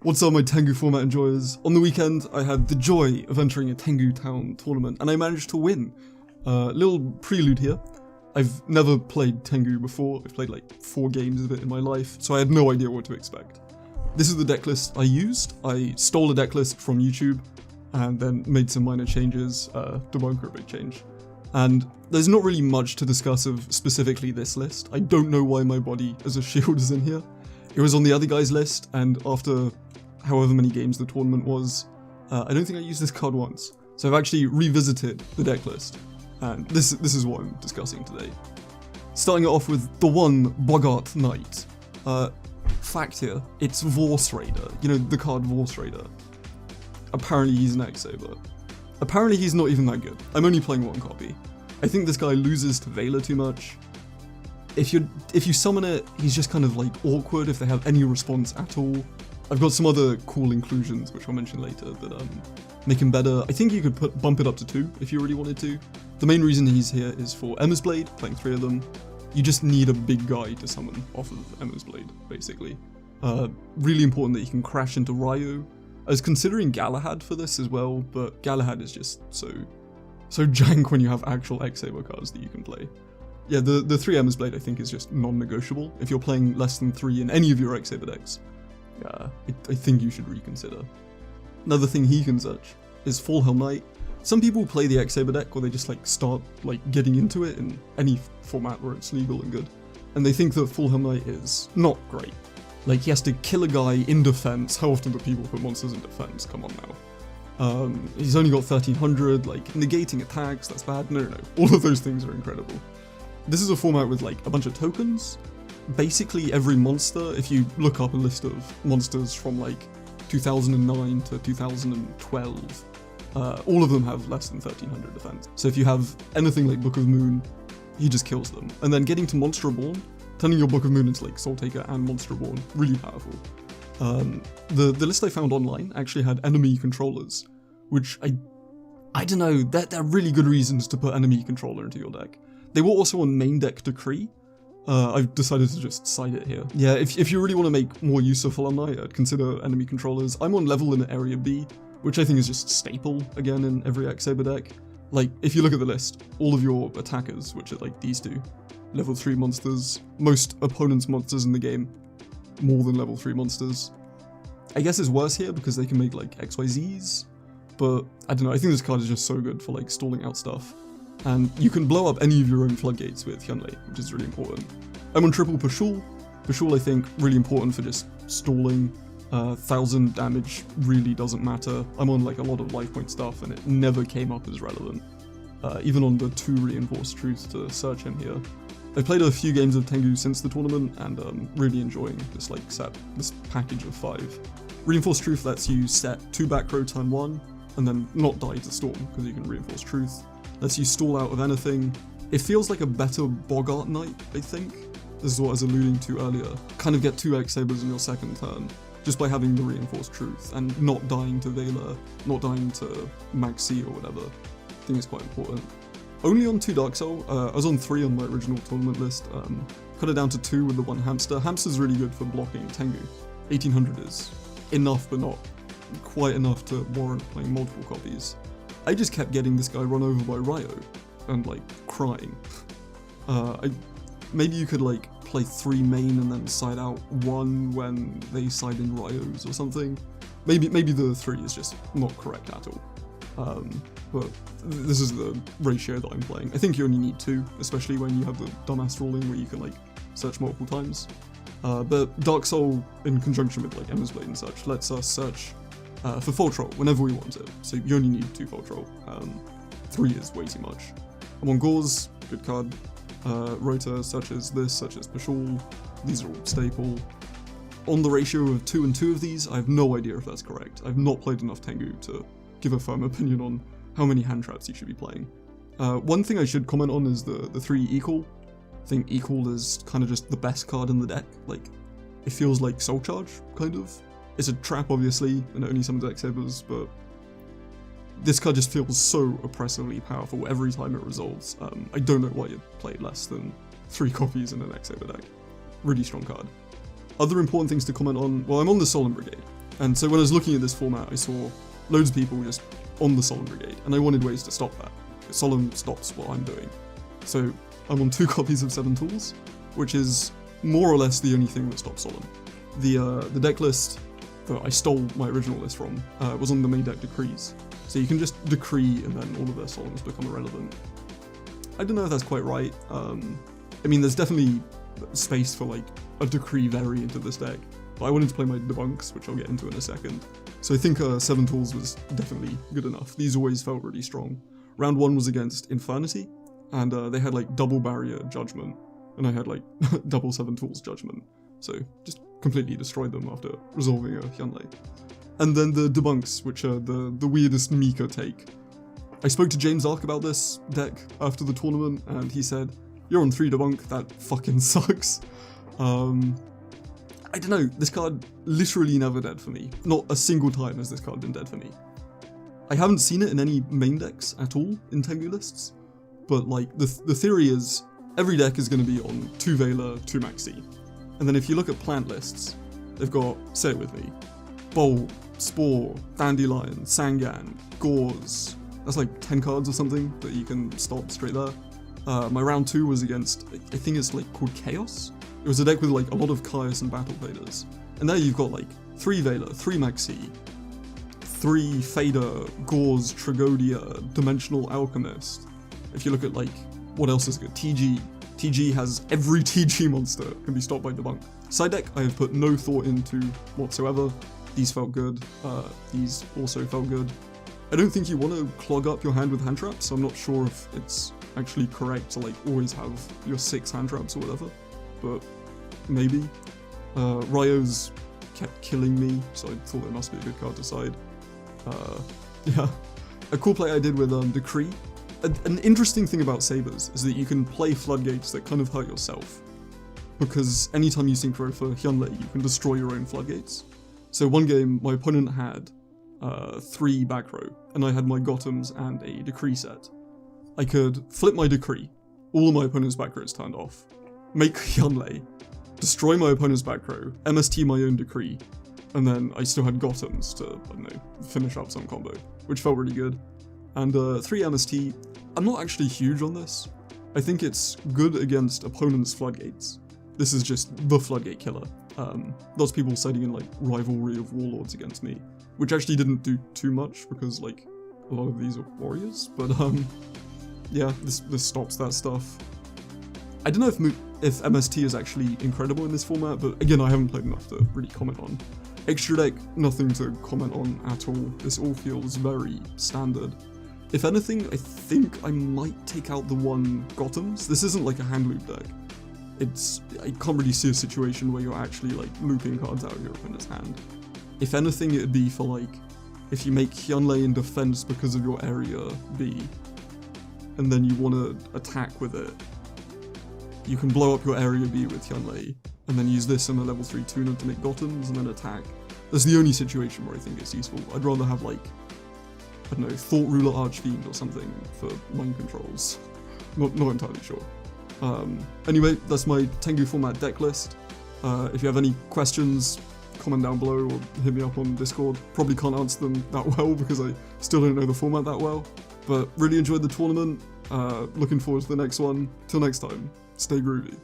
What's up my Tengu format enjoyers? On the weekend I had the joy of entering a Tengu Town tournament and I managed to win. Little prelude here. I've never played Tengu before. I've played like 4 games of it in my life, so I had no idea what to expect. This is the deck list I used. I stole a deck list from YouTube and then made some minor changes, debunker a big change. And there's not really much to discuss of specifically this list. I don't know why my body as a shield is in here. It was on the other guy's list, and after however many games the tournament was, I don't think I used this card once. So I've actually revisited the deck list, and this is what I'm discussing today. Starting it off with the one Bogart Knight. Fact here, it's Vorse Raider. You know, the card Vorse Raider. Apparently he's an X-Saber. Apparently he's not even that good. I'm only playing 1 copy. I think this guy loses to Veiler too much. If you summon it, he's just kind of like awkward if they have any response at all. I've got some other cool inclusions which I'll mention later that make him better. I think you could bump it up to 2 if you really wanted to. The main reason he's here is for Emma's Blade, playing 3 of them. You just need a big guy to summon off of Emma's Blade, basically. Really important that you can crash into Ryo. I was considering Galahad for this as well, but Galahad is just so jank when you have actual X-Saber cards that you can play. Yeah, the 3 Emma's Blade I think is just non-negotiable. If you're playing less than 3 in any of your X-Saber decks, I think you should reconsider. Another thing he can search is Full Helm Knight. Some people play the X-Saber deck where they just start getting into it in any format where it's legal and good, and they think that Full Helm Knight is not great. Like, he has to kill a guy in defense. How often do people put monsters in defense? Come on now. He's only got 1300, negating attacks, that's bad. No. All of those things are incredible. This is a format with a bunch of tokens. Basically every monster, if you look up a list of monsters from 2009 to 2012, all of them have less than 1300 defense. So if you have anything like Book of Moon, he just kills them. And then getting to Monster Reborn, turning your Book of Moon into Soul Taker and Monster Reborn, really powerful. The list I found online actually had enemy controllers, which I don't know, they're really good reasons to put enemy controller into your deck. They were also on main deck Decree. I've decided to just cite it here. Yeah, if you really want to make more use of Full Helm Knight, I'd consider enemy controllers. I'm on level in Area B, which I think is just staple, again, in every X-Saber deck. If you look at the list, all of your attackers, which are these 2, level 3 monsters, most opponents' monsters in the game, more than level 3 monsters. I guess it's worse here because they can make XYZs, but I don't know, I think this card is just so good for stalling out stuff. And you can blow up any of your own floodgates with Hyunlei, which is really important. I'm on triple Pashul. Pashul I think really important for just stalling. 1000 damage really doesn't matter. I'm on a lot of life point stuff and it never came up as relevant. Even on the 2 reinforced truth to search him here. I've played a few games of Tengu since the tournament and really enjoying this this package of 5. Reinforced truth lets you set 2 back row turn 1 and then not die to storm because you can reinforce truth. Lets you stall out of anything. It feels like a better Bogart Knight, I think. This is what I was alluding to earlier. Kind of get 2 X-Sabers in your second turn, just by having the reinforced truth, and not dying to Veiler, not dying to Maxi or whatever. I think it's quite important. Only on 2 Dark Soul. I was on 3 on my original tournament list. Cut it down to 2 with the 1 Hamster. Hamster's really good for blocking Tengu. 1800 is enough, but not quite enough to warrant playing multiple copies. I just kept getting this guy run over by Ryo and crying. Maybe you could play 3 main and then side out 1 when they side in Ryos or something. Maybe the 3 is just not correct at all. But this is the ratio that I'm playing. I think you only need 2, especially when you have the dumbass ruling where you can search multiple times. But Dark Soul in conjunction with Emma's Blade and such lets us search for Full Troll whenever we want it, so you only need 2 Full Troll. 3 is way too much. I'm on Gauze, good card. Rota, such as this, such as Pashul, these are all staple. On the ratio of 2 and 2 of these, I have no idea if that's correct. I've not played enough Tengu to give a firm opinion on how many hand traps you should be playing. One thing I should comment on is the 3 Equal. I think Equal is kind of just the best card in the deck. It feels like Soul Charge, kind of. It's a trap, obviously, and it only summons X-Sabers, but this card just feels so oppressively powerful every time it resolves. I don't know why you'd play less than 3 copies in an X-Saber deck. Really strong card. Other important things to comment on, well, I'm on the Solemn Brigade. And so when I was looking at this format, I saw loads of people just on the Solemn Brigade, and I wanted ways to stop that. Solemn stops what I'm doing. So I'm on 2 copies of 7 tools, which is more or less the only thing that stops Solemn. The deck list that I stole my original list from was on the main deck decrees. So you can just decree and then all of their Solemns become irrelevant. I don't know if that's quite right. I mean, there's definitely space for like a decree variant of this deck, but I wanted to play my debunks, which I'll get into in a second. So I think 7 tools was definitely good enough. These always felt really strong. Round 1 was against Infernity, and they had like double barrier judgment, and I had like double 7 tools judgment. So just completely destroyed them after resolving a Hyunlei. And then the debunks, which are the weirdest Mika take. I spoke to James Ark about this deck after the tournament, and he said, "You're on 3 debunk, that fucking sucks." I don't know, this card literally never dead for me. Not a single time has this card been dead for me. I haven't seen it in any main decks at all in Tengu lists, but like the theory is every deck is going to be on 2 Veiler, 2 Maxi. And then if you look at plant lists, they've got, say it with me, Bolt, Spore, Dandelion, Sangan, Gauze. That's like 10 cards or something that you can stop straight there. My round 2 was against, I think it's like called Chaos. It was a deck with like a lot of Caius and Battle Faders. And there you've got like 3 Veiler, 3 Maxi, 3 Fader, Gauze, Tragodia, Dimensional Alchemist. If you look at like, what else is good? TG. TG has every TG monster can be stopped by debunk. Side deck, I have put no thought into whatsoever. These felt good. These also felt good. I don't think you want to clog up your hand with hand traps, so I'm not sure if it's actually correct to like always have your 6 hand traps or whatever, but maybe. Ryo's kept killing me, so I thought it must be a good card to side. Yeah. A cool play I did with Decree. An interesting thing about Sabers is that you can play floodgates that kind of hurt yourself, because anytime you synchro for Hyunlei, you can destroy your own floodgates. So one game, my opponent had 3 back row, and I had my Gothams and a Decree set. I could flip my Decree, all of my opponent's back rows turned off, make Hyunlei, destroy my opponent's back row, MST my own Decree, and then I still had Gothams to, I don't know, finish up some combo, which felt really good. And 3 MST, I'm not actually huge on this. I think it's good against opponents' floodgates. This is just the floodgate killer. Lots of people citing in like Rivalry of Warlords against me, which actually didn't do too much because like a lot of these are warriors, but yeah, this stops that stuff. I don't know if MST is actually incredible in this format, but again, I haven't played enough to really comment on. Extra deck, nothing to comment on at all. This all feels very standard. If anything, I think I might take out the 1 Gothams. This isn't like a hand loop deck. I can't really see a situation where you're actually like looping cards out of your opponent's hand. If anything, it'd be for like, if you make Hyunlei in defense because of your area B, and then you want to attack with it, you can blow up your area B with Hyunlei, and then use this in a level 3 tuner to make Gothams and then attack. That's the only situation where I think it's useful. I'd rather have like, I don't know, Thought Ruler Archfiend or something for mind controls. Not entirely sure. Anyway, that's my Tengu format deck list. If you have any questions, comment down below or hit me up on Discord. Probably can't answer them that well because I still don't know the format that well. But really enjoyed the tournament. Looking forward to the next one. Till next time, stay groovy.